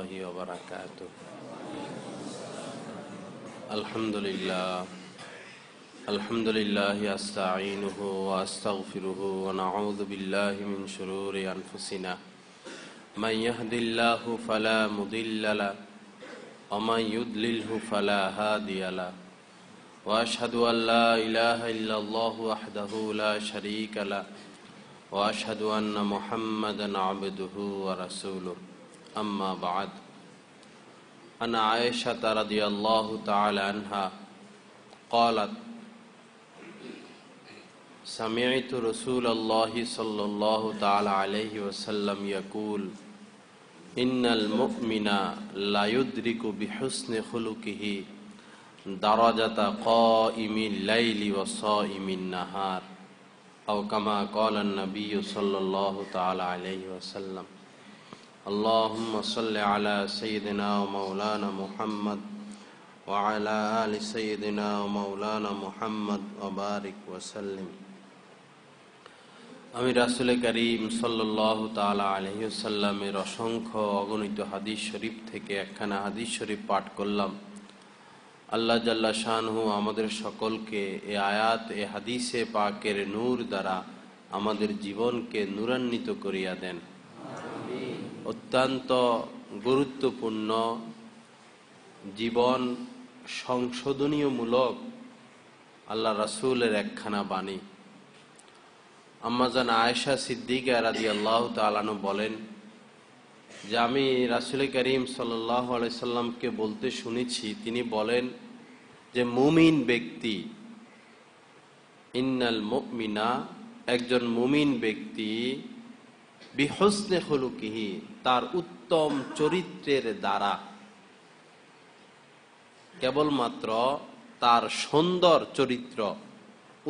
وبركاته. الحمد لله أستعينه وأستغفره ونعوذ بالله من شرور أنفسنا من يهد الله فلا مضل له ومن يضلله فلا هادي له وأشهد أن لا إله إلا الله وحده لا شريك له وأشهد أن محمدا عبده ورسوله أما بعد. عن عائشة رضي الله تعالى عنها قالت سمعت رسول الله صلى الله تعالى عليه وسلم يقول إن المؤمن لا يدرك بحسن خلقه درجة قائم الليل وصائم النهار أو كما قال النبي صلى الله تعالى عليه وسلم. اللهم صل على سيدنا ومولانا محمد وعلى آل سيدنا ومولانا محمد وبارك وسلم. আমি রাসূল করিম সাল্লাল্লাহু তাআলা আলাইহি ওয়াসাল্লামের অসংখ্য অগণিত হাদিস শরীফ থেকে একখানা হাদিস শরীফ পাঠ করলাম। আল্লাহ জাল্লা শানহু আমাদের সকলকে এই আয়াত এই হাদিসে পাকের নূর দ্বারা আমাদের জীবনকে নূরান্বিত করিয়া দেন। অত্যন্ত গুরুত্বপূর্ণ জীবন সংশোধনীয়মূলক আল্লাহ রাসূলের একখানা বাণী। আম্মা জান আয়েশা সিদ্দিকা রাদিয়াল্লাহু তাআলা আনহা বলেন যে আমি রাসূল করিম সাল্লাল্লাহু আলাইহি সাল্লামকে বলতে শুনেছি, তিনি বলেন যে মুমিন ব্যক্তি, ইন্নাল মুমিনা, একজন মুমিন ব্যক্তি, বিহুসনে খুলুকিহি, তার উত্তম চরিত্রের দ্বারা, কেবলমাত্র তার সুন্দর চরিত্র,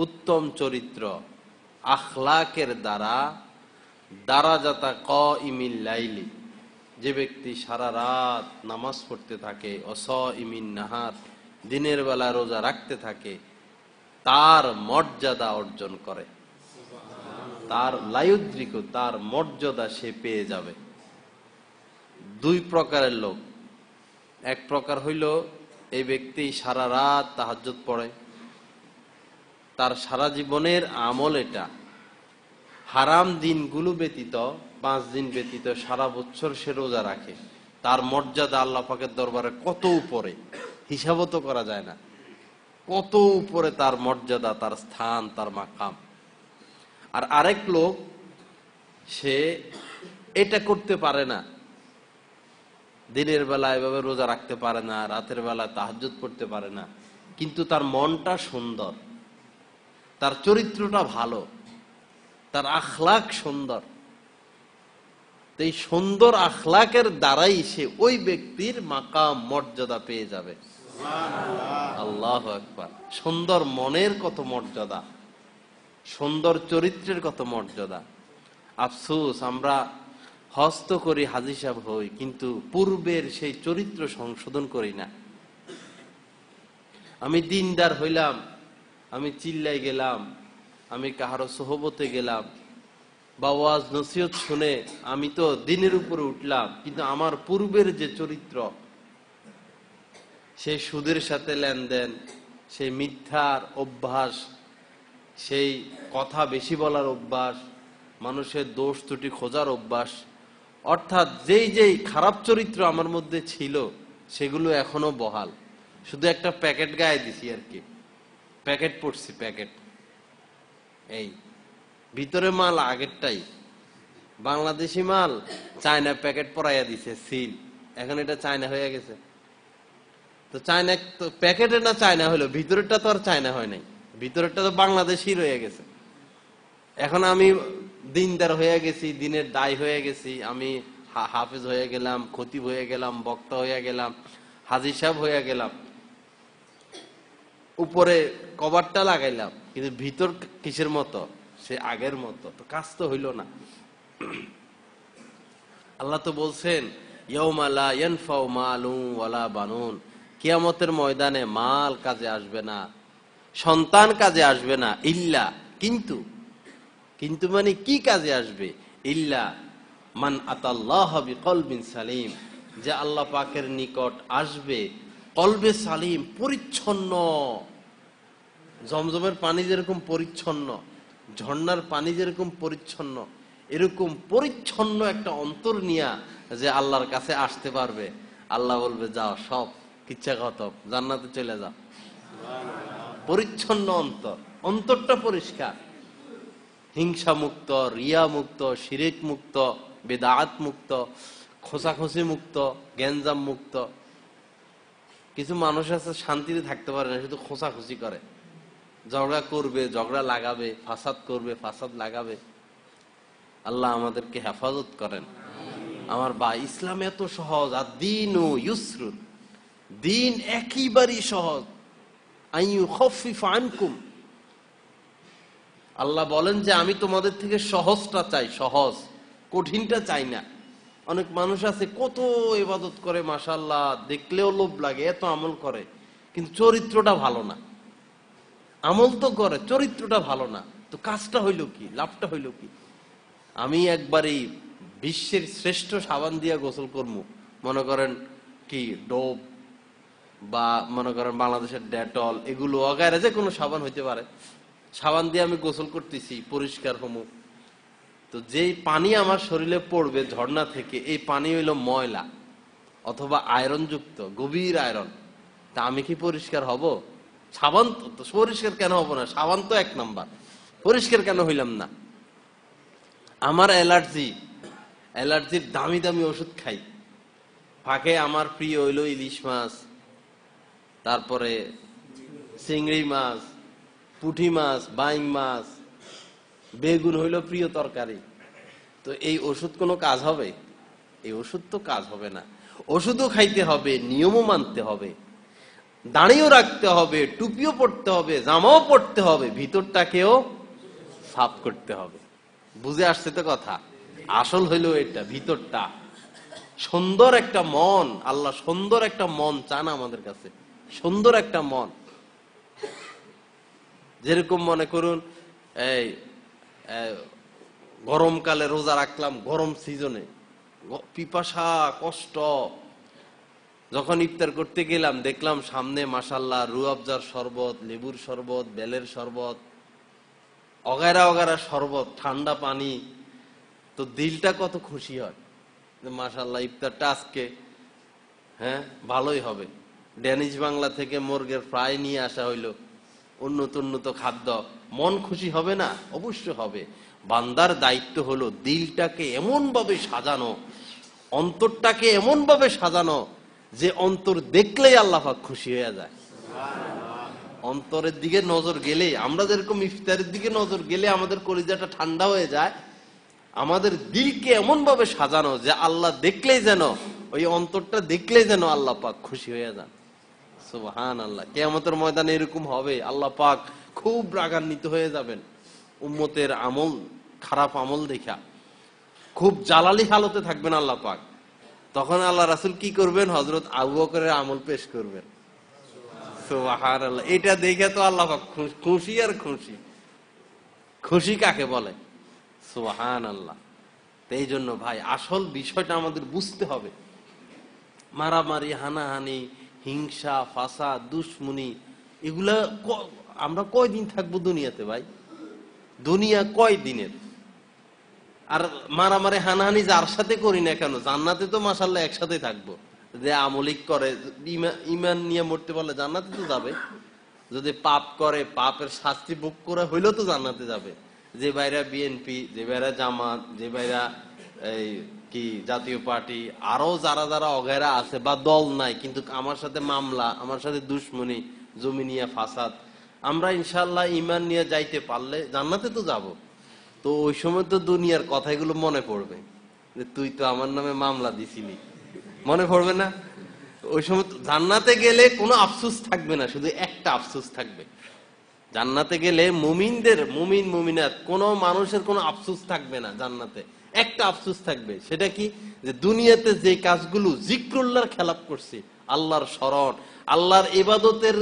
উত্তম চরিত্র, আখলাকের দ্বারা, দারাজাতা কাইমিল লাইলি, যে ব্যক্তি সারা রাত নামাজ পড়তে থাকে, অসাইমিন নাহার, দিনের বেলা রোজা রাখতে থাকে, তার মর্যাদা অর্জন করে, তার লায়ুদ্রিক, তার মর্যাদা সে পেয়ে যাবে। দুই প্রকারের লোক। এক প্রকার হইল এই ব্যক্তি সারা রাত তাহাজ্জুদ পড়ে, তার সারা জীবনের আমল এটা, হারাম দিনগুলো ব্যতীত 5 দিন ব্যতীত সারা বছর সে রোজা রাখে, তার মর্যাদা আল্লাহ পাকের দরবারে কত উপরে, হিসাবও তো করা যায় না, কত উপরে তার মর্যাদা, তার স্থান, তার মাকাম। আর আরেক লোক, সে এটা করতে পারে না, দিনের বেলা এভাবে রোজা রাখতে পারে না, রাতের বেলা তাহাজ্জুদ পড়তে পারে না, কিন্তু তার মনটা সুন্দর, তার চরিত্রটা ভালো, তার আখলাক সুন্দর। এই সুন্দর আখলাকের দ্বারাই সে ওই ব্যক্তির মাকাম, মর্যাদা পেয়ে যাবে। আল্লাহু আকবার। সুন্দর মনের কত মর্যাদা, সুন্দর চরিত্রের কত মর্যাদা। আফসোস, আমরা হস্ত করি, হাজী সাহেব হই, কিন্তু পূর্বের সেই চরিত্র সংশোধন করি না। আমি দিনদার হইলাম, আমি চিল্লাই গেলাম, আমি কাহারো সোহবতে গেলাম, বা ওয়াজ নসিহত শুনে আমি তো দিনের উপরে উঠলাম, কিন্তু আমার পূর্বের যে চরিত্র, সেই সুদের সাথে লেনদেন, সেই মিথ্যার অভ্যাস, সেই কথা বেশি বলার অভ্যাস, মানুষের দোষ ত্রুটি খোঁজার অভ্যাস, অর্থাৎ যেই যেই খারাপ চরিত্র আমার মধ্যে ছিল সেগুলো এখনো বহাল, শুধু একটা প্যাকেট গায়ে দিছি আর কি, প্যাকেট পড়ছি, প্যাকেট। এই ভিতরে মাল আগেরটাই, বাংলাদেশি মাল চায়না প্যাকেট পরাইয়া দিছে, সিল, এখন এটা চায়না হয়ে গেছে। তো চায়না তো প্যাকেটে না চায়না হলো, ভিতরেরটা তো আর চায়না হয় নাই, ভিতরেরটা তো বাংলাদেশি রয়ে গেছে। এখন আমি দিনদার হয়ে গেছি, দিনের দায় হয়ে গেছি, আমি হাফেজ হয়ে গেলাম, খতিব হয়ে গেলাম, বক্তা হয়ে গেলাম, হাজী সাহেব হয়ে গেলাম, উপরে কভারটা লাগাইলাম, কিন্তু ভিতর কিসের মতো, সে আগের মতো, তো কাজ তো হইল না। আল্লাহ তো বলছেন ইয়াউমা লা ইয়ানফাউ মালুন ওয়ালা বানুন, কিয়ামতের ময়দানে মাল কাজে আসবে না, সন্তান কাজে আসবে না, ইল্লা, কিন্তু, কিন্তু মানে কি কাজে আসবে, ইল্লা মান আতাল্লাহ বিকলবিন সালিম, যে আল্লাহ পাকের নিকট আসবে কলবে সালিম, পরিচ্ছন্ন। জমজমের পানি যেরকম পরিচ্ছন্ন, ঝর্ণার পানি যেরকম পরিচ্ছন্ন, এরকম পরিচ্ছন্ন একটা অন্তর নিয়া যে আল্লাহর কাছে আসতে পারবে, আল্লাহ বলবে যাও সব কিচ্ছা খতম, জান্নাতে চলে যাও। পরিচ্ছন্ন অন্তর, অন্তরটা পরিষ্কার, হিংসা মুক্ত, রিয়া মুক্ত, শিরিক মুক্ত, বেদাত মুক্ত, খোঁচাখুচি মুক্ত, গ্যাঞ্জাম মুক্ত। কিছু মানুষ আছে শান্তিতে থাকতে পারে না, শুধু খোঁচাখুচি করে, ঝগড়া করবে, ঝগড়া লাগাবে, ফাসাদ করবে, ফাসাদ লাগাবে। আল্লাহ আমাদেরকে হেফাজত করেন। আমার ভাই, ইসলাম এত সহজ, আর দিন ও ইউসরুন, দিন একেবারেই সহজ। আইয়ু খাফিফ আনকুম, আল্লাহ বলেন যে আমি তোমাদের থেকে সহজটা চাই, সহজ, কঠিনটা চাই না। অনেক মানুষ আছে কত ইবাদত করে, মাশাআল্লাহ, দেখলেও লোভ লাগে, এত আমল করে, কিন্তু চরিত্রটা ভালো না। আমল তো করে, চরিত্রটা ভালো না, তো কাজটা হইল কি, লাভটা হইল কি? আমি একবারই বিশ্বের শ্রেষ্ঠ সাবান দিয়া গোসল করবো, মনে করেন কি ডোব বা মনে করেন বাংলাদেশের ডেটল, এগুলো অগায়রা যে কোনো সাবান হইতে পারে, সাবান দিয়ে আমি গোসল করতেছি, পরিষ্কার হমু। তো যেই পানি আমার শরীরে পড়বে ঝর্ণা থেকে, এই পানি হইল ময়লা অথবা আয়রন যুক্ত, গভীর আয়রন। তা আমি কি পরিষ্কার হব? সাবান তো পরিষ্কার কেন হব না? সাবান তো এক নাম্বার, পরিষ্কার কেন হইলাম না? আমার অ্যালার্জির দামি দামি ওষুধ খাই, ফাঁকে আমার প্রিয় হইল ইলিশ মাছ, তারপরে চিংড়ি মাছ, পুঁটি মাছ, বাইং মাছ, বেগুন হইল প্রিয় তরকারি। তো এই ওষুধ কোনো কাজ হবে? এই ওষুধ তো কাজ হবে না। ওষুধও খাইতে হবে, নিয়মও মানতে হবে, দাঁড়িয়েও রাখতে হবে, টুপিও পড়তে হবে, জামাও পড়তে হবে, ভিতরটাকেও সাফ করতে হবে। বুঝে আসছে তো কথা? আসল হইল এটা, ভিতরটা সুন্দর একটা মন। আল্লাহ সুন্দর একটা মন চান আমাদের কাছে, সুন্দর একটা মন। যেরকম মনে করুন, এই গরমকালে রোজা রাখলাম, গরম সিজনে পিপাসা, কষ্ট, যখন ইফতার করতে গেলাম দেখলাম সামনে মাশাআল্লাহ রুয়াবজার শরবত, লেবুর শরবত, বেলের শরবত, অগায়রা অগায়রা শরবত, ঠান্ডা পানি, তো দিলটা কত খুশি হয় যে মাশাআল্লাহ ইফতারটা আজকে ভালোই হবে। ড্যানিশ বাংলা থেকে মুরগের ফ্রাই নিয়ে আসা হইলো, উন্নত উন্নত খাদ্য, মন খুশি হবে না? অবশ্য হবে। বান্দার দায়িত্ব হলো দিলটাকে এমন ভাবে সাজানো, অন্তরটাকে এমন ভাবে সাজানো যে অন্তর দেখলেই আল্লাহ পাক খুশি হয়ে যায়। অন্তরের দিকে নজর গেলে, আমরা যেরকম ইফতারের দিকে নজর গেলে আমাদের কলিজাটা ঠান্ডা হয়ে যায়, আমাদের দিলকে এমন ভাবে সাজানো যে আল্লাহ দেখলেই যেন, ওই অন্তরটা দেখলেই যেন আল্লাহ পাক খুশি হয়ে যান। সুবহানাল্লাহ। কিয়ামতের ময়দানে এরকম হবে, আল্লাহ পাক খুব রাগান্বিত হয়ে যাবেন উম্মতের আমল, খারাপ আমল দেখা, খুব জালালি হালতে থাকবেন আল্লাহ পাক। তখন আল্লাহ রাসূল কি করবেন? হযরত আবু বকরের আমল পেশ করবেন। সুবহানাল্লাহ। এটা দেখে তো আল্লাহ পাক খুশি আর খুশি। খুশি কাকে বলে? সুবহানাল্লাহ। এই জন্য ভাই, আসল বিষয়টা আমাদের বুঝতে হবে। মারামারি, হানাহানি, হিংসা, ফাসাদ, দুশ্মনী, এগুলা আমরা কয়দিন থাকবো দুনিয়াতে ভাই? দুনিয়া কয় দিনের? আর মারামারি হানাহানি যার সাথে করি না কেন, জান্নাতে তো মাশাআল্লাহ একসাথে থাকবো। যে আমলিক করে, ইমান নিয়ে মরতে পারলে জান্নাতে তো যাবে। যদি পাপ করে, পাপের শাস্তি ভোগ করে হইলেও তো জান্নাতে যাবে। যে ভাইরা বিএনপি, যে ভাইরা জামাত, যে ভাইরা এই কি জাতীয় পার্টি, আরো যারা যারা অগেরা আছে বা দল নাই কিন্তু আমার সাথে মামলা, আমার সাথে দুশ্মনী, জমি নিয়ে ফাসাদ, আমরা ইনশাআল্লাহ ইমান নিয়ে যাইতে পারলে জান্নাতে তো যাব। তো ওই সময় তো দুনিয়ার কথাগুলো মনে পড়বে, যে তুই তো আমার নামে মামলা দিছিলি, মনে পড়বে না? ওই সময় জান্নাতে গেলে কোনো আফসোস থাকবে না, শুধু একটা আফসোস থাকবে। জান্নাতে গেলে মুমিনদের, মুমিন মুমিনাত, কোন মানুষের কোনো আফসোস থাকবে না। জান্নাতে একটা আফসোস থাকবে, সেটা কি? যে দুনিয়াতে যে কাজগুলো জিক্রুল্লাহর খেলাপ করছি, আল্লাহর স্মরণ, আল্লাহর ইবাদতের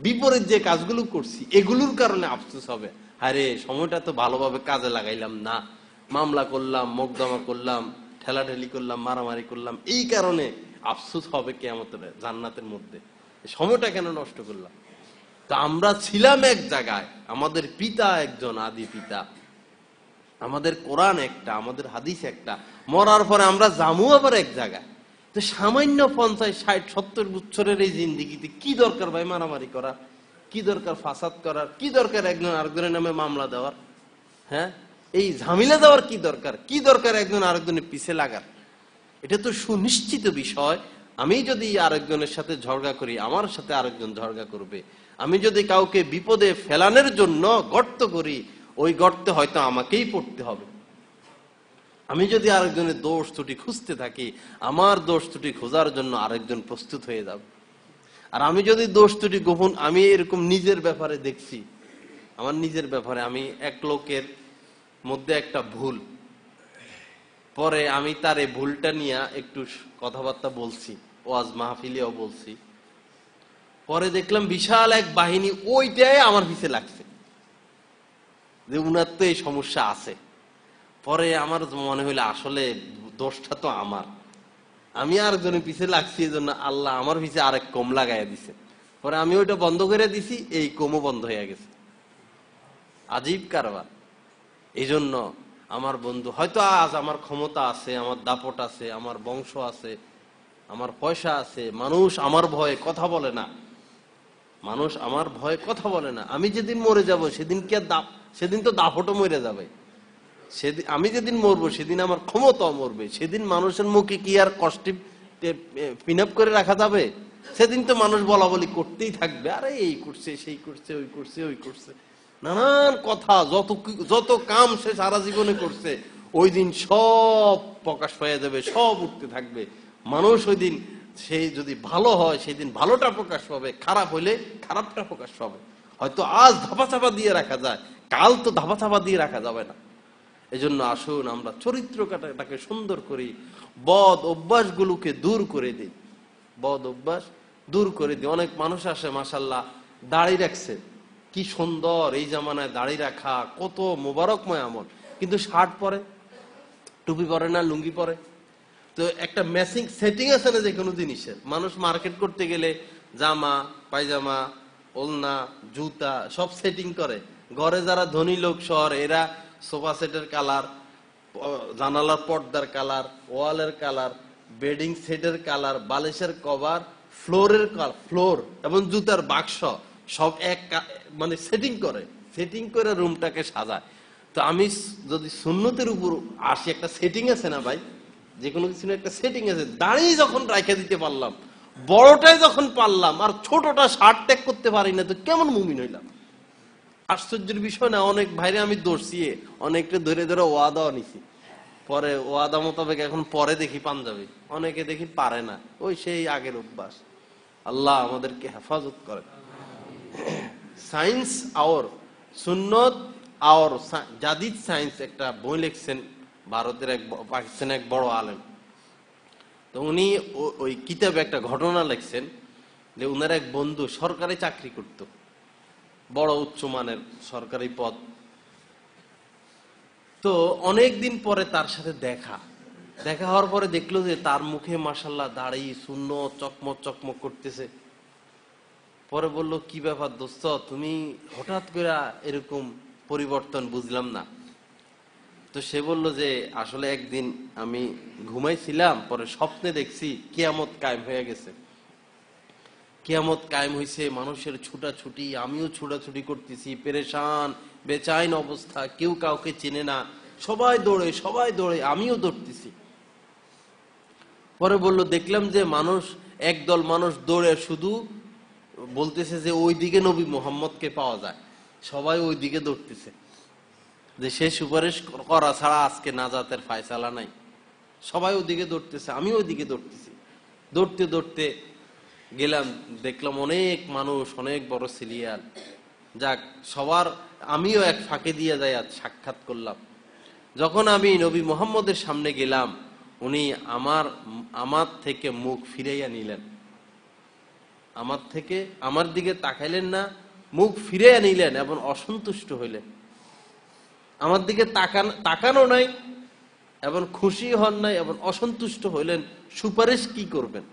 বিপরীত যে কাজগুলো করছি, এগুলোর কারণে আফসোস হবে। আরে সময়টা তো ভালোভাবে কাজে লাগাইলাম না, মামলা করলাম, মোকদ্দমা করলাম, ঠেলাঠেলি করলাম, মারামারি করলাম, এই কারণে আফসোস হবে কিয়ামতের জান্নাতের মধ্যে, সময়টা কেন নষ্ট করলাম? তো আমরা ছিলাম এক জায়গায়, আমাদের পিতা একজন আদি পিতা, আমাদের কোরআন একটা, আমাদের হাদিস একটা, মরার পরে আমরা জামু আবার এক জায়গায়। তো সামান্য 50-60-70 বছরের এই জিন্দিগিতে কি দরকার ভাই মারামারি করার, কি দরকার ফাসাদ করার, কি দরকার একজন আরেকজনের নামে মামলা দেওয়ার, হ্যাঁ এই ঝামেলা দেওয়ার কি দরকার, কি দরকার একজন আরেকজনের পিছে লাগার? এটা তো সুনিশ্চিত বিষয়। আমি যদি আরেকজনের সাথে ঝগড়া করি, আমার সাথে আরেকজন ঝগড়া করবে। আমি যদি কাউকে বিপদে ফেলানোর জন্য গর্ত করি, ওই গর্তে হয়তো আমাকেই পড়তে হবে। আমি যদি আরেকজনের দোষ ত্রুটি খুঁজতে থাকি, আমার দোষ ত্রুটি খোঁজার জন্য আরেকজন প্রস্তুত হয়ে যাবে। আর আমি যদি দোষ ত্রুটি গোপন, আমি এরকম নিজের ব্যাপারে দেখছি, আমার নিজের ব্যাপারে আমি এক লোকের মধ্যে একটা ভুল, পরে আমি তার এই ভুলটা নিয়ে একটু কথাবার্তা বলছি, ওয়াজ মাহফিলেও বলছি, পরে দেখলাম বিশাল এক বাহিনী ওইটাই আমার পিছে লাগছে যে উনার তো এই সমস্যা আছে। পরে আমার মনে হইলো আসলে দোষটা তো আমার, আমি আরেকজনের পিছে লাগছি, এই জন্য আল্লাহ আমার পিছে আরেক কম লাগাইয়া দিছে। পরে আমি ওইটা বন্ধ করে দিছি, এই কমও বন্ধ হয়ে গেছে। আজীব কারবার। এই জন্য আমার বন্ধু, হয়তো আজ আমার ক্ষমতা আছে, আমার দাপট আছে, আমার বংশ আছে, আমার পয়সা আছে, মানুষ আমার ভয়ে কথা বলে না, মানুষ আমার ভয়ে কথা বলে না। আমি যেদিন মরে যাব সেদিন কি আর সেদিন তো দাপটও মরে যাবে। সেদিন আমি যেদিন মরবো সেদিন আমার ক্ষমতাও মরবে। সেদিন মানুষের মুখে কি আর কষ্টে পিন আপ করে রাখা যাবে? সেদিন তো মানুষ বলা বলি করতেই থাকবে, আরে এই করছে, সেই করছে, ওই করছে, ওই করছে, নানান কথা, যত কাম সে সারা জীবনে করছে, ওই দিন সব প্রকাশ হয়ে যাবে, সব উঠতে থাকবে। মানুষ ওই দিন, সেই যদি ভালো হয় সেদিন ভালোটা প্রকাশ পাবে, খারাপ হইলে খারাপটা প্রকাশ পাবে। হয়তো আজ ধাপা চাপা দিয়ে রাখা যায়, কাল তো ধাপা চাপা দিয়ে রাখা যাবে না। এজন্য আসুন আমরা চরিত্রটাকে সুন্দর করি, বদ অভ্যাস গুলোকে দূর করে দিই, বদ অভ্যাস দূর করে দিই। অনেক মানুষ আসে মাশাআল্লাহ দাড়ি রাখছে, কি সুন্দর, এই জামানায় দাড়ি রাখা কত মোবারকময় আমল, কিন্তু শার্ট পরে, টুপি পরে না, লুঙ্গি পরে। তো একটা ম্যাচিং সেটিং আছে না যে কোনো জিনিসের? মানুষ মার্কেট করতে গেলে জামা, পায়জামা, ওলনা, জুতা সব সেটিং করে। ঘরে যারা ধনী লোক শহর, এরা সোফা সেটের কালার, জানালার পর্দার কালার, ওয়ালের কালার, বেডিং সেটের কালার, বালিশের কভার, ফ্লোরের ফ্লোর এবং জুতার বাক্স সব এক মানে সেটিং করে, সেটিং করে রুমটাকে সাজায়। তো আমি যদি সুন্নতের উপর আসি, একটা সেটিং আছে না ভাই, যে কোনো কিছু একটা সেটিং আছে। দাঁড়িয়ে যখন রাখা দিতে পারলাম, বড়টাই যখন পারলাম, আর ছোটটা শার্ট ত্যাগ করতে পারি না, তো কেমন মুমিন হইলাম? আশ্চর্যের বিষয় না? অনেক ভাইরে আমি দর্শি, অনেকটা ধরে ধরে ওয়াদাও নিছি, পরে ওয়াদা মোতাবেক এখন পরে দেখি পাঞ্জাবি, অনেকে দেখি পারে না, ওই সেই আগের অভ্যাস। আল্লাহ আমাদেরকে হেফাজত করে। সায়েন্স আওর সুন্নত আওর জাদিদ সায়েন্স একটা বই লিখছেন ভারতের পাকিস্তানের এক বড় আলেম। তো উনি ওই কিতাবে একটা ঘটনা লিখছেন যে উনার এক বন্ধু সরকারি চাকরি করত, বড় উচ্চমানের সরকারি পদ। তো অনেক দিন পরে তার সাথে দেখা হওয়ার পরে দেখলো যে তার মুখে মাশাআল্লাহ দাড়ি সুন্নত চকমক চকমক করতেছে। পরে বলল, কি ব্যাপার দোস্ত, তুমি হঠাৎ করে এরকম পরিবর্তন, বুঝলাম না। তো সে বলল যে আসলে একদিন আমি ঘুমাইছিলাম, পরে স্বপ্নে দেখছি কিয়ামত কায়েম হয়ে গেছে, কিয়ামত কায়েম হয়েছে, মানুষের ছুটাছুটি, আমিও ছুটাছুটি করতেছি, পেরেশান বেচাইন অবস্থা, কেউ কাউকে চেনে না, সবাই দৌড়ে, আমিও দৌড়তেছি। পরে বলল, দেখলাম যে মানুষ, একদল মানুষ দৌড়ে শুধু বলতেছে যে ওই দিকে নবী মুহাম্মদকে পাওয়া যায়, সবাই ওই দিকে দৌড়তেছে, যে সে সুপারিশ করা ছাড়া আজকে নাজাতের ফায়সালা নাই। সবাই ওইদিকে দৌড়তেছে, আমি ওইদিকে দৌড়তেছি। দৌড়তে দৌড়তে গেলাম, দেখলাম অনেক মানুষ, অনেক বড় সিরিয়াল। যাক, সবার আমিও এক ফাঁকে দিয়ে যাই সাক্ষাৎ করলাম। যখন আমি নবী মুহাম্মদের সামনে গেলাম, উনি আমার থেকে মুখ ফিরাইয়া নিলেন, আমার দিকে তাকাইলেন না, মুখ ফিরাইয়া নিলেন এবং অসন্তুষ্ট হইলেন। আমার দিকে তাকানো নাই এবং খুশি হন নাই এবং অসন্তুষ্ট হইলেন, সুপারিশ কি করবেন?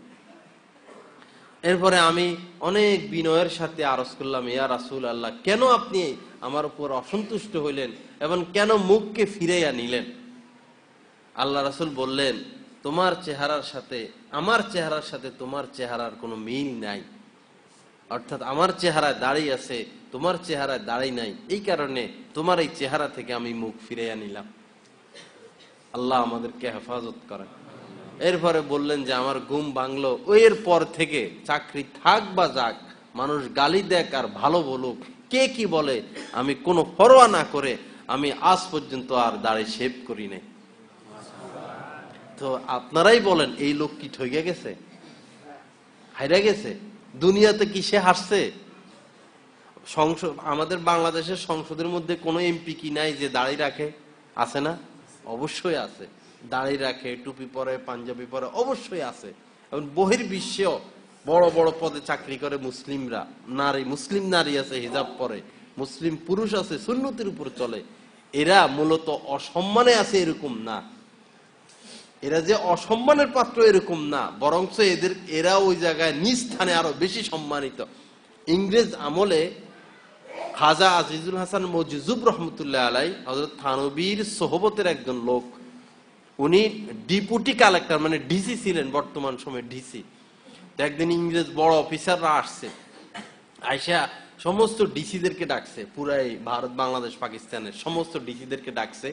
এরপরে আমি অনেক বিনয়ের সাথে আরজ করলাম, ইয়া রাসূল আল্লাহ, কেন আপনি আমার উপর অসন্তুষ্ট হইলেন এবং কেন মুখকে ফিরাইয়া নিলেন? আল্লাহ রাসূল বললেন, তোমার চেহারার সাথে আমার চেহারার সাথে তোমার চেহারার কোনো মিল নাই। অর্থাৎ আমার চেহারায় দাঁড়িয়ে আছে, তোমার চেহারায় দাঁড়িয়ে নাই, এই কারণে তোমার এই চেহারা থেকে আমি মুখ ফিরাইয়া নিলাম। আল্লাহ আমাদেরকে হেফাজত করেন। এরপরে বললেন যে আমার ঘুম ভাঙলো, এর পর থেকে চাকরি থাক বা যাক, মানুষ গালি দেখ আর ভালো বলুক, কে কি বলে, আমি কোনো পরোয়া না করে আমি আজ পর্যন্ত আর দাড়ি শেভ করি নাই। তো আপনারাই বলেন, এই লোক কি ঠকে গেছে, হাইরা গেছে? দুনিয়াতে কি সে হারছে? সংসদ, আমাদের বাংলাদেশের সংসদের মধ্যে কোন এমপি কি নাই যে দাড়ি রাখে? আছে না? অবশ্যই আছে। দাড়ি রাখে, টুপি পরে, পাঞ্জাবি পরে, অবশ্যই আছে। এবং বহির্বিশ্বেও বড় বড় পদে চাকরি করে মুসলিমরা, নারী, মুসলিম নারী আছে, হিজাব পরে, মুসলিম পুরুষ আছে, সুন্নতের উপর চলে। এরা মূলত অসম্মানে আছে এরকম না, এরা যে অসম্মানের পাত্র এরকম না, বরঞ্চ এরা ওই জায়গায় নিজ স্থানে আরো বেশি সম্মানিত। ইংরেজ আমলে খাজা আজিজুল হাসান মওজুব রহমতুল্লাহ আলাই, হযরত থানবীর সোহবতের একজন লোক, উনি ডেপুটি কালেক্টর মানে ডিসি ছিলেন, বর্তমান সময়ে ডিসি। একদিন ইংরেজ বড় অফিসাররা আসছে, আইসা সমস্ত ডিসিদেরকে ডাকছে, পুরাই ভারত, বাংলাদেশ, পাকিস্তানের সমস্ত ডিসিদেরকে ডাকছে।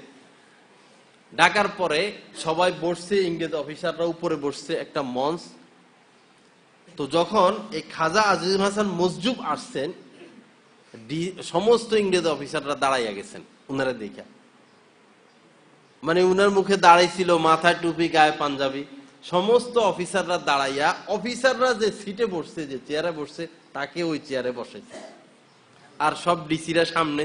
ডাকার পরে সবাই বসছে, ইংরেজ অফিসাররা উপরে বসছে একটা মঞ্চ। তো যখন এই খাজা আজিজুল হাসান মওজুব আসছেন, সমস্ত ইংরেজ অফিসাররা দাঁড়াইয়া গেছেন উনারা দেখা। মানে উনার মুখে দাঁড়াইছিল, মাথায় টুপি, গায়ে পাঞ্জাবি, সমস্ত অফিসাররা দাঁড়াইয়া, অফিসাররা যে সিটে বসছে, যে চেয়ারে বসছে, তাকে ওই চেয়ারে বসাইছে। আর সব ডিসিরা সামনে।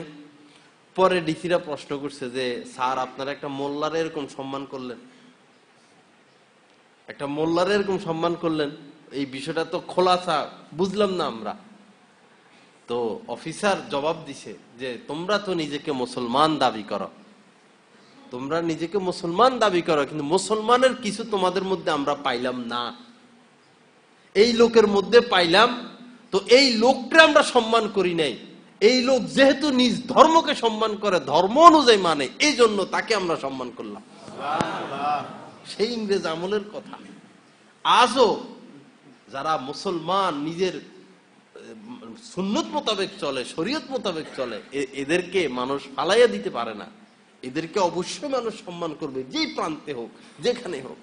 পরে ডিসিরা প্রশ্ন করছে যে, স্যার আপনারা একটা মোল্লার এরকম সম্মান করলেন, একটা মোল্লার এরকম সম্মান করলেন, এই বিষয়টা তো খোলাসা বুঝলাম না আমরা। তো অফিসার জবাব দিছে যে, তোমরা তো নিজেকে মুসলমান দাবি করো, তোমরা নিজেকে মুসলমান দাবি করো, কিন্তু মুসলমানের কিছু তোমাদের মধ্যে আমরা পাইলাম না, এই লোকের মধ্যে পাইলাম। তো এই লোককে আমরা সম্মান করি নাই, এই লোক যেহেতু নিজ ধর্মকে সম্মান করে, ধর্ম অনুযায়ী মানে, এই জন্য তাকে আমরা সম্মান করলাম। সেই ইংরেজ আমলের কথা। আজও যারা মুসলমান, নিজের সুন্নত মোতাবেক চলে, শরীয়ত মোতাবেক চলে, এদেরকে মানুষ ফালাইয়া দিতে পারে না। এদেরকে অবশ্যই মানুষ সম্মান করবে, যেই প্রান্তে হোক, যেখানে হোক।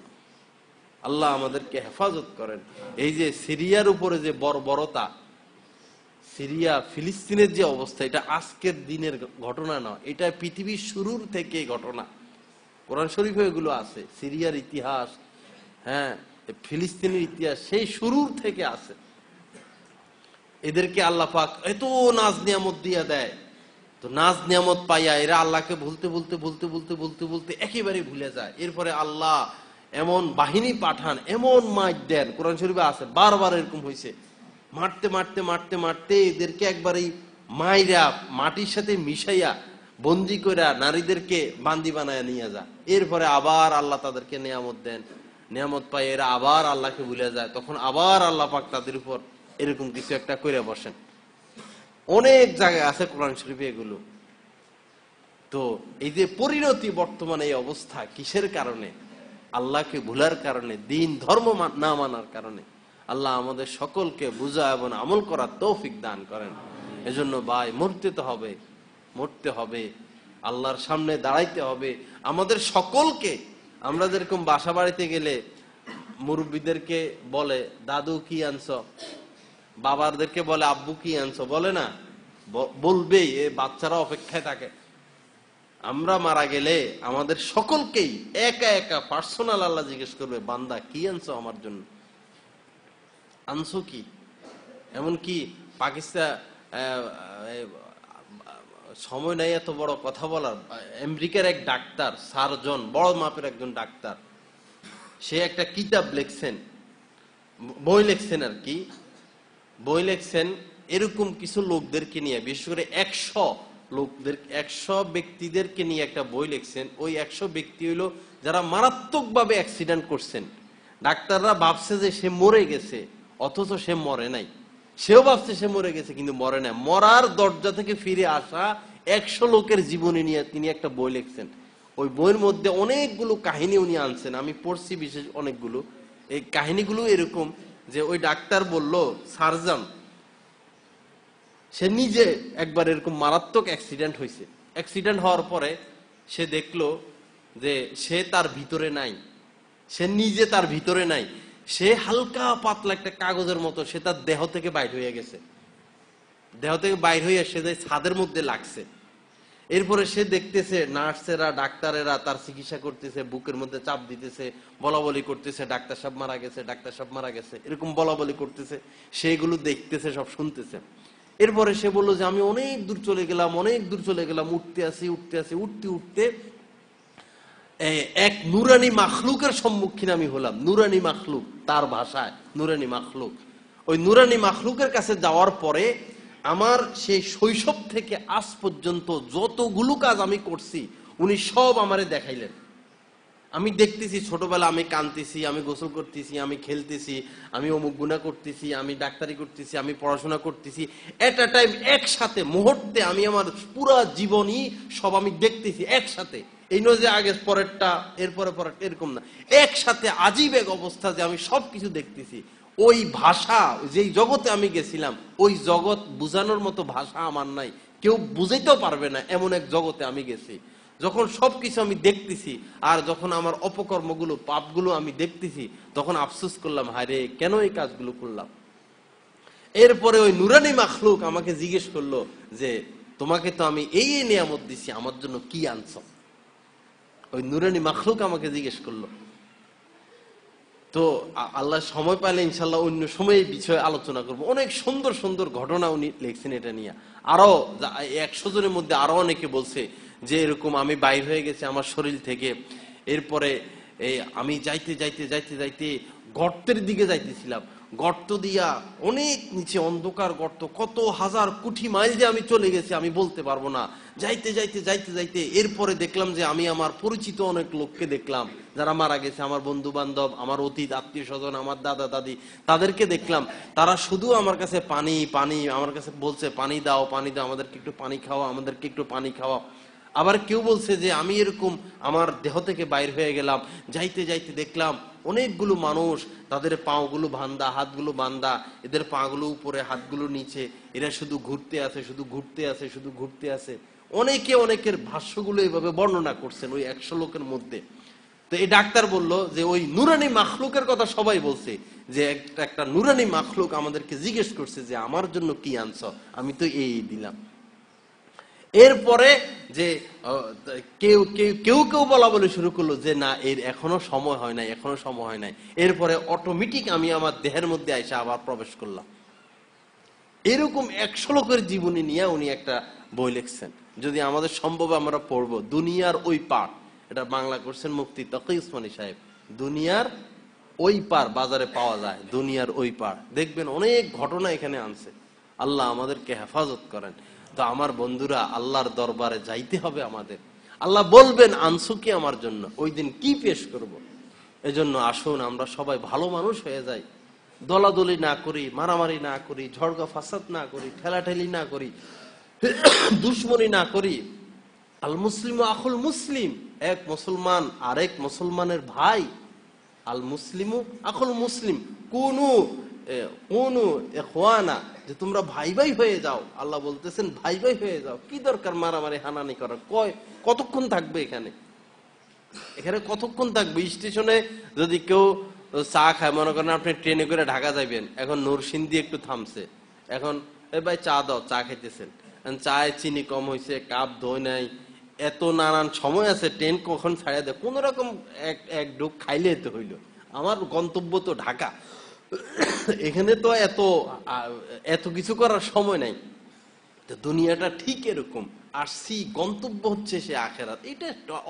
আল্লাহ আমাদেরকে হেফাজত করেন। এই যে সিরিয়ার উপরে যে বর্বরতা, সিরিয়া ফিলিস্তিনের যে অবস্থা, এটা আজকের দিনের ঘটনা না, এটা পৃথিবীর শুরুর থেকে ঘটনা। কোরআন শরীফে এগুলো আছে, সিরিয়ার ইতিহাস, হ্যাঁ, ফিলিস্তিনের ইতিহাস সেই শুরুর থেকে আছে। এদেরকে আল্লাহ পাক এত নাজ নিয়ামত দিয়া দেয়, তো নাজ নিয়ামত পাইয়া এরা আল্লাহকে ভুলতে বলতে বলতে বলতে বলতে বলতে একেবারে ভুলে যায়। এরপরে আল্লাহ এমন বাহিনী পাঠান, এমন মাইট দেন, কোরআন শরীফে আছে, বারবার এরকম হয়েছে। মারতে মারতে মারতে মারতে এদেরকে একবারেই মাইরা মাটির সাথে মিশাইয়া বন্দি করে নারীদেরকে বান্দি বানায় নিয়ে যা। এরপরে আবার আল্লাহ তাদেরকে নিয়ামত দেন, নিয়ামত পাই এরা আবার আল্লাহকে ভুলে যায়, তখন আবার আল্লাহ পাক তাদের উপর এরকম কিছু একটা করে বসেন। অনেক জায়গায় আছে কোরআন শরীফে এগুলো। তো এই যে পরিণতি, বর্তমানে এই অবস্থা কিসের কারণে? আল্লাহকে ভুলার কারণে, দিন ধর্ম না মানার কারণে। আল্লাহ আমাদের সকলকে বুঝা এবং আমল করার তৌফিক দান করেন। এজন্য ভাই, মরতে তো হবে, মরতে হবে, আল্লাহর সামনে দাঁড়াইতে হবে আমাদের সকলকে। আমরা যেরকম বাসা বাড়িতে গেলে মুরব্বীদেরকে বলে দাদু কি আনছো, বাবাদেরকে বলে আব্বু কি আনছো, বলে না? বলবেই, এ বাচ্চারা অপেক্ষায় থাকে। আমরা মারা গেলে আমাদের সকলকেই একা একা পার্সোনাল আল্লাহ জিজ্ঞেস করবে, বান্দা কি আনছো আমার জন্য, আনছো কি? এমনকি পাকিস্তান, সময় নাই এত বড় কথা বলার, আমেরিকার এক ডাক্তার, সার্জন, বড় মাপের একজন ডাক্তার, সে একটা কিতাব লিখছেন, বই লিখছেন আর কি, বই লিখছেন এরকম কিছু লোকদেরকে নিয়ে, বিশেষ করে 100 লোকদের, 100 ব্যক্তিদেরকে নিয়ে একটা বই লিখছেন। ওই 100 ব্যক্তি হইল যারা মারাত্মকভাবে অ্যাক্সিডেন্ট করছেন, ডাক্তাররা ভাবছে যে সে মরে গেছে, অথচ সে মরে নাই। সেও ভাবছে সে মরে গেছে, কিন্তু মরে নাই। মরার দরজা থেকে ফিরে আসা 100 লোকের জীবনী নিয়ে তিনি একটা বই লিখছেন। ওই বইয়ের মধ্যে অনেকগুলো কাহিনী উনি আনছেন, আমি পড়ছি বিশেষ অনেকগুলো। এই কাহিনীগুলো এরকম যে ওই ডাক্তার বলল, সার্জন সে নিজে একবার এরকম মারাত্মক অ্যাক্সিডেন্ট হয়েছে। অ্যাক্সিডেন্ট হওয়ার পরে সে দেখলো যে সে তার ভিতরে নাই, সে নিজে তার ভিতরে নাই, সে হালকা পাতলা একটা কাগজের মতো সে তার দেহ থেকে বাইর হয়ে গেছে। দেহ থেকে বাইর হয়ে সে যে ছাদের মধ্যে লাগছে। এরপরে সে দেখতেছে নার্সেরা ডাক্তারেরা তার চিকিৎসা করতেছে, বুকের মধ্যে চাপ দিতেছে, বলা বলি করতেছে, ডাক্তার সাহেব মারা গেছে, ডাক্তার সাহেব মারা গেছে, এরকম বলা বলি করতেছে। সেগুলো দেখতেছে, সব শুনতেছে। এরপরে সে বললো যে আমি অনেক দূর চলে গেলাম, অনেক দূর চলে গেলাম, উঠতে আসি উঠতে উঠতে এক নুরানি মাখলুকের সম্মুখীন আমি হলাম। নুরানি মাখলুক, তার ভাষায় নুরানি মাখলুক। ওই নুরানি মাখলুকের কাছে যাওয়ার পরে আমার সেই শৈশব থেকে আজ পর্যন্ত যতগুলো কাজ আমি করছি উনি সব আমারে দেখাইলেন। আমি দেখতেছি ছোটবেলা আমি কাঁদতেছি, আমি গোসল করতেছি, আমি খেলতেছি, আমি অমুক গুনাহ করতেছি, আমি ডাক্তারি করতেছি, আমি পড়াশোনা করতেছি। এট আ টাইম, একসাথে মুহূর্তে আমি আমার পুরো জীবনই সব আমি দেখতেছি একসাথে। এই নয় যে আগে পরেরটা এরপরে পরের, এরকম না, একসাথে আজীব এক অবস্থা যে আমি সবকিছু দেখতেছি। ওই ভাষা, যেই জগতে আমি গেছিলাম, ওই জগৎ বুঝানোর মতো ভাষা আমার নাই, কেউ বুঝাইতেও পারবে না, এমন এক জগতে আমি গেছি। যখন সবকিছু আমি দেখতেছি আর যখন আমার অপকর্মগুলো পাপগুলো আমি দেখতেছি, তখন আফসোস করলাম, হায় রে কেন এই কাজগুলো করলাম। এরপরে ওই নুরানি মাখলুক আমাকে জিজ্ঞেস করলো যে তোমাকে তো আমি এই নিয়ামত দিছি, আমার জন্য কি আনছো? ওই নুরানি মাখলুক আমাকে জিজ্ঞেস করলো। তো আল্লাহ সময় পাইলে ইনশাল্লাহ অন্য সময় এই বিষয়ে আলোচনা করবো। অনেক সুন্দর সুন্দর ঘটনা উনি লিখছেন এটা নিয়ে। আরো 100 জনের মধ্যে আরো অনেকে বলছে যে এরকম আমি বাইর হয়ে গেছি আমার শরীর থেকে। এরপরে আমি যাইতে যাইতে যাইতে যাইতে গর্তের দিকে যাইতেছিলাম, গর্ত দিয়া অনেক নিচে অন্ধকার গর্ত, কত হাজার কোটি মাইল যে আমি চলে গেছি আমি বলতে পারবো না। যাইতে যাইতে যাইতে যাইতে এরপরে দেখলাম যে আমি আমার পরিচিত অনেক লোককে দেখলাম যারা মারা গেছে, আমার বন্ধু বান্ধব, আমার অতীত আত্মীয় স্বজন, আমার দাদা দাদি, তাদেরকে দেখলাম। তারা শুধু আমার কাছে পানি পানি, আমার কাছে বলছে পানি দাও পানি দাও, আমাদেরকে একটু পানি খাওয়া, আমাদেরকে একটু পানি খাওয়া। আবার কেউ বলছে যে আমি এরকম আমার দেহ থেকে বাইর হয়ে গেলাম, যাইতে যাইতে দেখলাম অনেকগুলো মানুষ, তাদের পাগুলো বাঁধা, হাতগুলো বাঁধা, এদের পাগুলো উপরে হাতগুলো নিচে, এরা শুধু ঘুরতে আছে, শুধু ঘুরতে আছে, শুধু ঘুরতে আছে। অনেকে অনেকের ভাষ্যগুলো এইভাবে বর্ণনা করছেন ওই 100 লোকের মধ্যে। তো এই ডাক্তার বলল যে ওই নুরানি মাখলুকের কথা সবাই বলছে, যে একটা নুরানি মাখলুক আমাদেরকে জিজ্ঞেস করছে যে আমার জন্য কি আনছো, আমি তো এই দিলাম। এরপরে যে কেউ কেউ কেউ কেউ বলা বলে শুরু করলো যে না, এর এখনো সময় হয় নাই, এখনো সময় হয় নাই। এরপরে অটোমেটিক আমি আমার দেহের মধ্যে আইসা আবার প্রবেশ করলাম। এরকম 100 লোকের জীবনী নিয়ে উনি একটা বই লিখছেন। যদি আমাদের সম্ভব আমরা পড়বো, দুনিয়ার ওই পার, এটা বাংলা করছেন মুফতি তকি উসমানী সাহেব। দুনিয়ার ওই পার বাজারে পাওয়া যায়, দুনিয়ার ওই পার। দেখবেন অনেক ঘটনা এখানে আনছে। আল্লাহ আমাদেরকে হেফাজত করেন। তো আমার বন্ধুরা, আল্লাহর দরবারে যাইতে হবে আমাদের। আল্লাহ বলবেন আনছো কি আমার জন্য, ওই দিন কি পেশ করব। এজন্য আসুন আমরা সবাই ভালো মানুষ হয়ে যাই, দলাদলি না করি, মারামারি না করি, ঝড়গা ফাসাদ না করি, ঠেলাঠেলি না করি, দুশ্মনী না করি। আল মুসলিম আখুল মুসলিম, এক মুসলমান আরেক মুসলমানের ভাই। আল মুসলিমু আখুল মুসলিম, কোনু কোনু ইখওয়ানা, যে তোমরা ভাই ভাই হয়ে যাও। আল্লাহ বলতেছেন ভাই ভাই হয়ে যাও। কি দরকার মারামারি হানানি করার? কতক্ষণ থাকবে এখানে? এখানে কতক্ষণ থাকবে? স্টেশনে যদি কেউ চা খায়, মনে করেন আপনি ট্রেনে করে ঢাকা যাবেন, এখন নরসিংদী একটু থামছে, এখন ভাই চা দাও, চা খাইতেছেন, চায় চিনি কম হয়েছে, কাপ ধোয় নাই, এত নানান সময় আছে, ট্রেন কখন ছাড়িয়ে দেয়, কোন রকম এক ডুব খাইলে তো হইলো। আমার গন্তব্য তো ঢাকা, এখানে তো এত কিছু করার সময় নাই। তো দুনিয়াটা ঠিক এরকম, আসছি, গন্তব্য হচ্ছে সে আখেরাত। এটা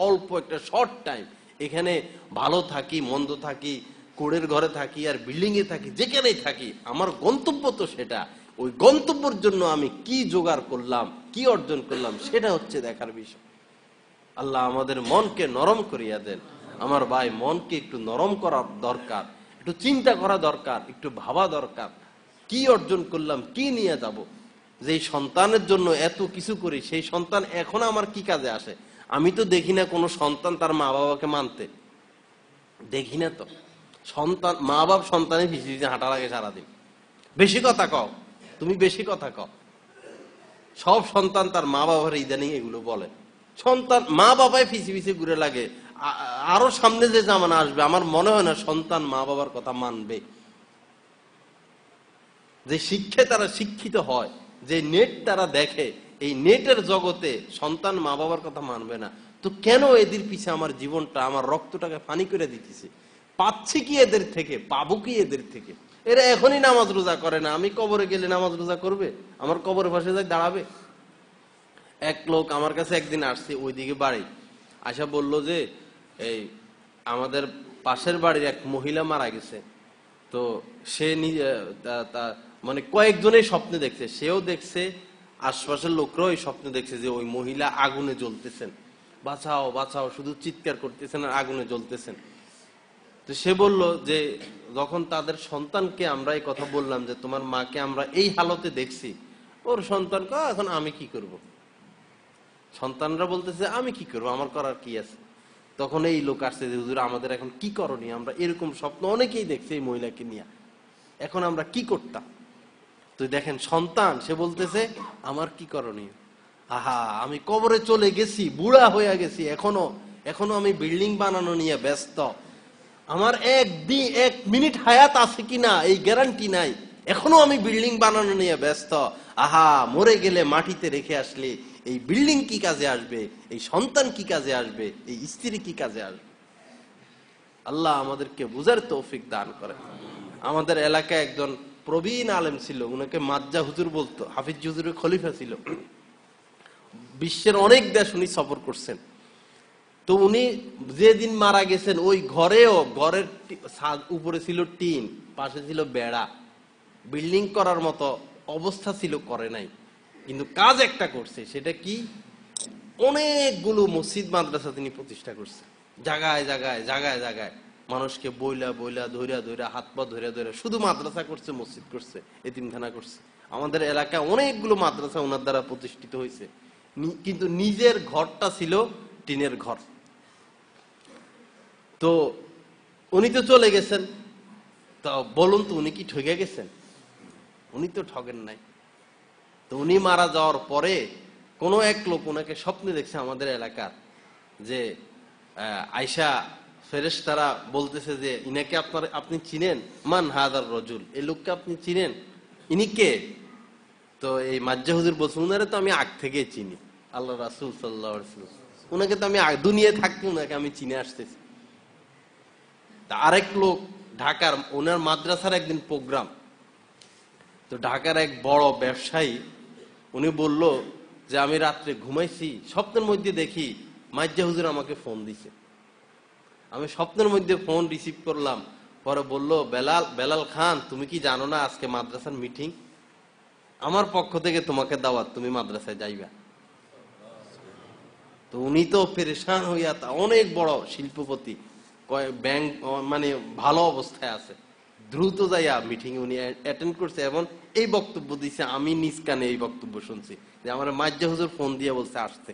অল্প একটা শর্ট টাইম। এখানে ভালো থাকি মন্দ থাকি, কোড়ের ঘরে থাকি আর বিল্ডিং এ থাকি, যেখানেই থাকি, আমার গন্তব্য তো সেটা। ওই গন্তব্যের জন্য আমি কি জোগাড় করলাম, কি অর্জন করলাম, সেটা হচ্ছে দেখার বিষয়। আল্লাহ আমাদের মনকে নরম করিয়া দেন, আমার ভাই, মনকে একটু নরম করা দরকার, একটু চিন্তা করা দরকার, একটু ভাবা দরকার, কি অর্জন করলাম, কি নিয়ে যাব। যে সন্তানের জন্য এত কিছু করি, সেই সন্তান এখন আমার কি কাজে আসে? আমি তো দেখি না কোনো সন্তান তার মা বাবাকে মানতে, দেখি না তো। সন্তান, মা বাপ সন্তানের পিছিয়ে হাঁটা লাগে সারাদিন। বেশি কথা কও, তুমি বেশি কথা কও। সব সন্তান তার মা বাবার ইদানিং এগুলো বলে। সন্তান মা বাবায় পিছিয়ে পিছিয়ে ঘুরে লাগে। আরো সামনে যে জামানা আসবে, আমার মনে হয় না সন্তান মা বাবার কথা মানবে। যে শিক্ষায় তারা শিক্ষিত হয়, যে নেট তারা দেখে, এই নেটের জগতে সন্তান মা বাবার কথা মানবে না। তো কেন এদের পিছে আমার জীবনটা, আমার রক্তটাকে ফানি করে দিতেছে? পাচ্ছি কি এদের থেকে? পাবো কি এদের থেকে? এরা এখনই নামাজ রোজা করে না, আমি কবরে গেলে নামাজ রোজা করবে? আমার কবরের পাশে যাই দাঁড়াবে? এক লোক আমার কাছে একদিন আসছে, ওইদিকে বাড়ি, আশা বলল যে এই আমাদের পাশের বাড়ির এক মহিলা মারা গেছে। তো সে নিজে মানে কয়েকজনের স্বপ্নে দেখছে, সেও দেখছে, আশপাশের লোকরাও এই স্বপ্নে দেখছে যে ওই মহিলা আগুনে জ্বলতেছেন, বাঁচাও বাঁচাও শুধু চিৎকার করতেছেন আর আগুনে জ্বলতেছেন। তো সে বলল যে যখন তাদের সন্তানকে আমরা এই কথা বললাম যে তোমার মাকে আমরা এই হালতে দেখছি, ওর সন্তান এখন আমি কি করব? সন্তানরা বলতেছে আমি কি করবো, আমার করার কি আছে? তখন এই লোক আসছে যে হুজুর আমাদের এখন কি করণীয়, আমরা এরকম স্বপ্ন অনেকেই দেখছে এই মহিলাকে নিয়ে, এখন আমরা কি করতাম? তো দেখেন সন্তান, সে বলতেছে আমার কি করণীয়? আহা, আমি কবরে চলে গেছি, বুড়া হয়ে গেছি, এখনো আমি বিল্ডিং বানানো নিয়ে ব্যস্ত, আমার এক মিনিট হায়াত আছে কিনা এই গ্যারান্টি নাই, এখনো আমি বিল্ডিং বানানো নিয়ে ব্যস্ত। আহা, মরে গেলে মাটিতে রেখে আসলে এই বিল্ডিং কি কাজে আসবে, এই সন্তান কি কাজে আসবে, এই স্ত্রী কি কাজে আসবে? আল্লাহ আমাদেরকে বুঝার তৌফিক দান করে। আমাদের এলাকায় একজন প্রবীণ আলেম ছিল, উনাকে মাজ্জা হুজুর বলতো, হাফিজ হুজুরের খলিফা ছিল, বিশ্বের অনেক দেশ উনি সফর করছেন। তো উনি যেদিন মারা গেছেন, ওই ঘরের উপরে ছিল টিন, পাশে ছিল বেড়া, বিল্ডিং করার মতো অবস্থা ছিল, করে নাই, কিন্তু কাজ একটা করছে। সেটা কি? অনেকগুলো মসজিদ মাদ্রাসা তিনি প্রতিষ্ঠা করছে, জায়গায় জায়গায় জায়গায় জায়গায় মানুষকে বইলা বইলা ধৈরা ধৈরা হাত পা ধৈরা ধৈরা শুধু মাদ্রাসা করছে, মসজিদ করছে, এতিমখানা করছে। আমাদের এলাকায় অনেকগুলো মাদ্রাসা ওনার দ্বারা প্রতিষ্ঠিত হয়েছে, কিন্তু নিজের ঘরটা ছিল টিনের ঘর। তো উনি তো চলে গেছেন, তা বলুন তো উনি কি ঠকে গেছেন? উনি তো ঠগেন নাই। তো উনি মারা যাওয়ার পরে কোন এক লোক ওনাকে স্বপ্নে দেখছে আমাদের এলাকার, যে আয়সা ফেরেশতারা বলতেছে যে ইনাকে আপনি চিনেন? মান হাদার রজুল, এই লোককে আপনি চিনেন? ইনি কে? তো এই মাজ্জা হুজুর বলছে উনারে তো আমি আগ থেকে চিনি, আল্লাহ রাসূল সাল্লাল্লাহু আলাইহি ওয়াসাল্লাম, উনাকে তো আমি দুনিয়ায় থাকতে উনাকে আমি চিনে আসতেছি। আরেক লোক ঢাকার, ওনার মাদ্রাসার একদিন প্রোগ্রাম, তো ঢাকার এক বড় ব্যবসায়ী উনি বলল যে আমি রাত্রে ঘুমাইছি, স্বপ্নের মধ্যে দেখি মাজ্জা হুজুর আমাকে ফোন দিছে। আমি স্বপ্নের মধ্যে ফোন রিসিভ করলাম, পরে বলল বেলাল খান, তুমি কি জানো না আজকে মাদ্রাসার মিটিং, আমার পক্ষ থেকে তোমাকে দাওয়াত, তুমি মাদ্রাসায় যাইবা। তো উনি তো পেরেশান হইয়া, তা অনেক বড় শিল্পপতি, ব্যাংক মানে ভালো অবস্থায় আছে, দ্রুত যাইয়া মিটিং উনি অ্যাটেন্ড করছে এবং এই বক্তব্য দিছে। আমি নিজ কানে এই বক্তব্য শুনছি যে আমার মাজ্জা হুজুর ফোন দিয়ে বলছে আসতে।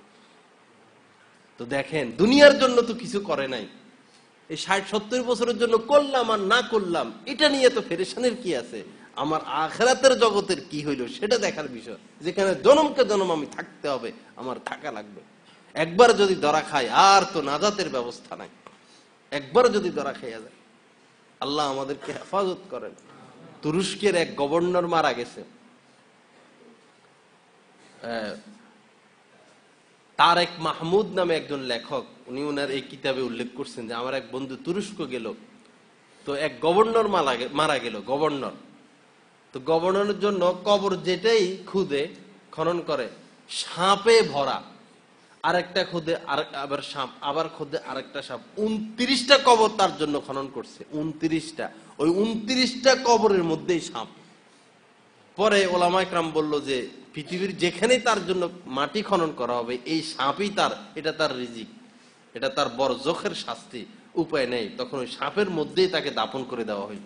তো দেখেন, দুনিয়ার জন্য তো কিছু করে নাই, এই 60-70 বছরের জন্য করলাম আর না করলাম এটা নিয়ে তো পেরেশানের কি আছে? আমার আখিরাতের জগতের কি হইল সেটা দেখার বিষয়, যেখানে জনমকে জনম আমি থাকতে হবে, আমার থাকা লাগবে। একবার যদি ধরা খায় আর তো নাজাতের ব্যবস্থা নাই, একবার যদি ধরা খাইয়া যায়। আল্লাহ আমাদেরকে হেফাজত করেন। তুরস্কের এক গভর্নর মারা গেছে, তারেক মাহমুদ নামে একজন লেখক, উনি ওনার এই কিতাবে উল্লেখ করছেন যে আমার এক বন্ধু তুরস্ক গেল, তো এক গভর্নর মারা গেল, গভর্নর। তো গভর্নরের জন্য কবর যেটাই খুদে খনন করে সাপে ভরা, আরেকটা খুদে আবার সাপ, আবার খুদে আরেকটা সাপ, 29টা কবর তার জন্য খনন করছে, 29টা। ওই 29টা কবরের মধ্যেই সাপ। পরে ওলামা ইকরাম বলল যে পৃথিবীর যেখানে তার জন্য মাটি খনন করা হবে, এই সাপই তার, এটা তার রিজিক, এটা তার বড় জোখের শাস্তি। উপায় নেই, তখন ওই সাপের মধ্যেই তাকে দাপন করে দেওয়া হইল।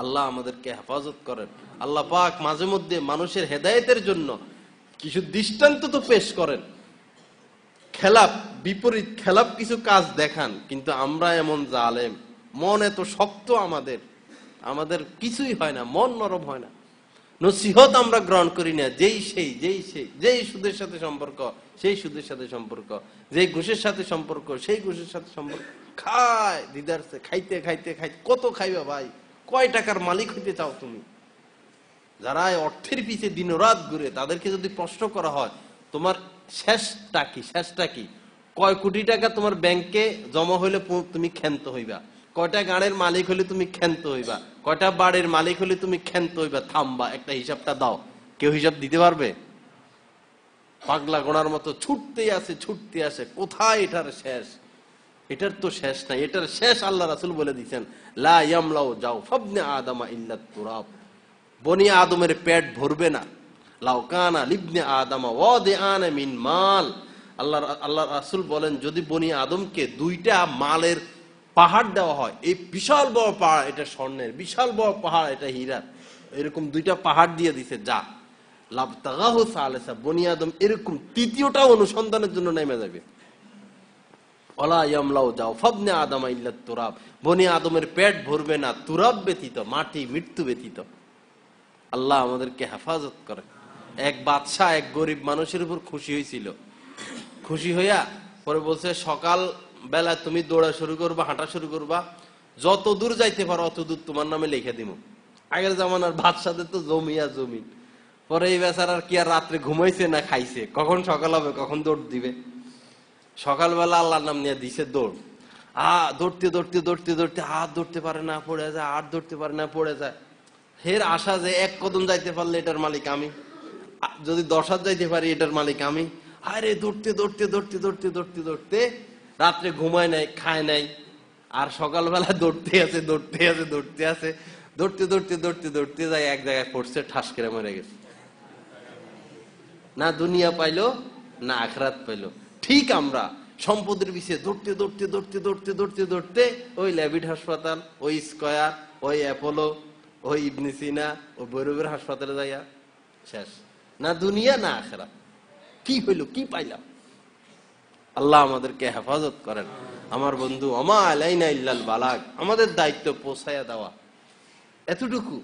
আল্লাহ আমাদেরকে হেফাজত করেন। আল্লাহ পাক মাঝে মধ্যে মানুষের হেদায়েতের জন্য কিছু দৃষ্টান্ত তো পেশ করেন, খেলাপ বিপরীত খেলাপ কিছু কাজ দেখান, কিন্তু আমরা এমন জালেম, মন এত শক্ত, আমাদের কিছুই হয় না, মন নরম হয় না, নসিহত আমরা গ্রহণ করি না। যেই সুদের সাথে সম্পর্ক সেই সুদের সাথে সম্পর্ক, যেই ঘুষের সাথে সম্পর্ক সেই ঘুষের সাথে সম্পর্ক, খায় দিদারছে, খাইতে খাইতে খাইতে কত খাইবা ভাই, কয় টাকার মালিক হইতে চাও তুমি? যারা অর্থের পিছে দিন রাত ঘুরে, তাদেরকে যদি প্রশ্ন করা হয় তোমার শেষটা কি, কয় কোটি টাকা তোমার ব্যাংকে জমা হইলে তুমি ক্ষান্ত হইবা, কয়টা গাড়ির মালিক হলে তুমি ক্ষান্ত হইবা, কয়টা বাড়ির মালিক হলে তুমি ক্ষান্ত হইবা, থামবা, একটা হিসাবটা দাও, কেউ হিসাব দিতে পারবে? পাগলা গোড়ার মতো ছুটতে আসে, কোথায় এটার শেষ? এটার তো শেষ নাই, এটার শেষ আল্লাহ রাসূল বলে দিয়েছেন, লা ইয়ামলাউ জাওফাবনে আদম ইল্লাত তুরাব, বনি আদমের পেট ভরবে না, লাউ কানা লিবনে আদম ওয়াদিআন মিন মাল, আল্লাহ রাসূল বলেন, যদি বনি আদমকে দুইটা মালের পাহাড় দেওয়া হয়, এই বিশাল বড় পাহাড় এটা স্বর্ণের, বিশাল বড় পাহাড় এটা হীরার, এরকম দুইটা পাহাড় দিয়ে দিছে, যা লাবতাগাহু সালিসা, বনি আদম এরকম তৃতীয়টা অনুসন্ধানের জন্য নেমে যাবে। ওয়ালা ইয়ামলাউ জাওফাবনে আদম ইল্লাত তুরাব, বনি আদমের পেট ভরবে না তুরাব ব্যতীত, মাটি মৃত্যু ব্যতীত। আল্লাহ আমাদেরকে হেফাজত করে। এক বাদশাহ এক গরিব মানুষের উপর খুশি হয়েছিল, খুশি হইয়া পরে বলছে, সকাল বেলা তুমি দৌড়া শুরু করবা, হাঁটা শুরু করবা, যত দূর যাইতে পারো অত দূর তোমার নামে লিখে দিব। আগের জামানার বাদশাদের তো জমি। পরে এই বেচারার কি আর রাত্রে ঘুমাইছে না খাইছে, কখন সকাল হবে, কখন দৌড় দিবে? সকালবেলা আল্লাহর নাম নিয়ে দিছে দৌড়, দৌড়তে হাত ধরতে পারে না, পড়ে যায়, আর ধরতে পারে না, পড়ে যায়। ফের আশা যে এক কদম যাইতে পারলে এটার মালিক আমি, যদি 10 হাত যাইতে পারি এটার মালিক আমি। আরে দৌড়তে রাত্রে ঘুমায় নাই, খায় নাই, আর সকালবেলা দৌড়তে যায়, এক জায়গায় পড়ছে, ঠাস করে মরে গেছে। না দুনিয়া পাইলো না আখিরাত পাইলো। ঠিক আমরা সম্পদের পিছে দৌড়তে ওই ল্যাভিড হাসপাতাল, ওই স্কয়ার, ওই অ্যাপোলো, ওই ইবনে সিনা, ওই বৈরবের হাসপাতালে যাইয়া শেষ। না দুনিয়া না আখিরাত, কি হইল, কি পাইলাম? আল্লাহ আমাদেরকে হেফাজত করেন। আমার বন্ধু, ওমা আলাইনা ইল্লাল বালাগ, আমাদের দায়িত্ব পৌঁছায়া দেওয়া, এতটুকু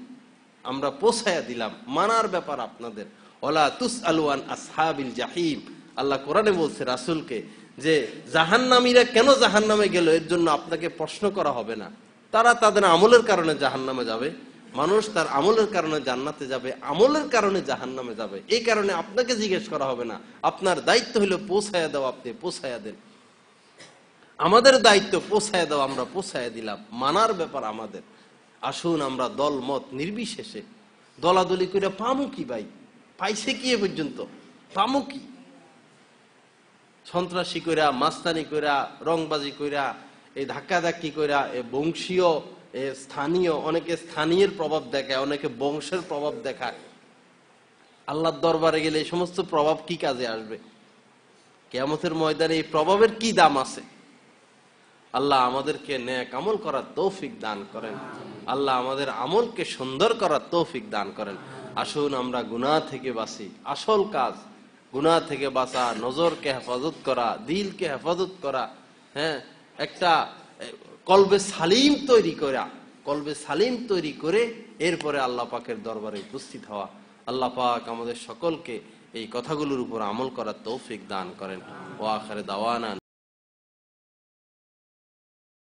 আমরা পৌঁছায়া দিলাম, মানার ব্যাপার আপনাদের। ওয়ালা তুসআলু আন আসহাবিল জাহিম, আল্লাহ কোরআনে বলছে রাসূলকে যে জাহান্নামীরা কেন জাহান্নামে গেল এর জন্য আপনাকে প্রশ্ন করা হবে না। তারা তাদের আমলের কারণে জাহান্নামে যাবে, মানুষ তার আমলের কারণে জান্নাতে যাবে, আমলের কারণে জাহান্নামে যাবে, এই কারণে আপনাকে জিজ্ঞেস করা হবে না। আপনার দায়িত্ব হলো পৌঁছায়া দেওয়া, আপনি পৌঁছায়া দেন। আমাদের দায়িত্ব পৌঁছায়া দেওয়া, আমরা পৌঁছায়া দিলাম, মানার ব্যাপার আমাদের। আসুন আমরা দল মত নির্বিশেষে দলাদলি করে পামু কি ভাই, পাইছে কি এ পর্যন্ত, পামু কি? সন্ত্রাসী কইরা, মাস্তানি কইরা, রংবাজি কইরা, এই ধাক্কাধাক্কি কইরা, এই বংশীয়, স্থানীয়, অনেকে স্থানীয় প্রভাব দেখায়, অনেকে বংশের প্রভাব দেখায়। আল্লাহর দরবারে গেলে এই সমস্ত প্রভাব কি কাজে আসবে? কিয়ামতের ময়দানে এই প্রভাবের কি দাম আছে? আল্লাহ আমাদেরকে নেক আমল করার তৌফিক দান করেন। আল্লাহ আমাদের আমলকে সুন্দর করার তৌফিক দান করেন। আসুন আমরা গুনাহ থেকে বাঁচি। আসল কাজ গুনাহ থেকে বাঁচা, নজরকে হেফাজত করা, দিলকে হেফাজত করা, হ্যাঁ, একটা কলবে সালিম তৈরি করে এরপরে আল্লাহ পাকের দরবারে উপস্থিত হওয়া। আল্লাহ পাক আমাদের সকলকে এই কথাগুলোর উপর আমল করার তৌফিক দান করেন। ওয়া আখির দাওয়ানা।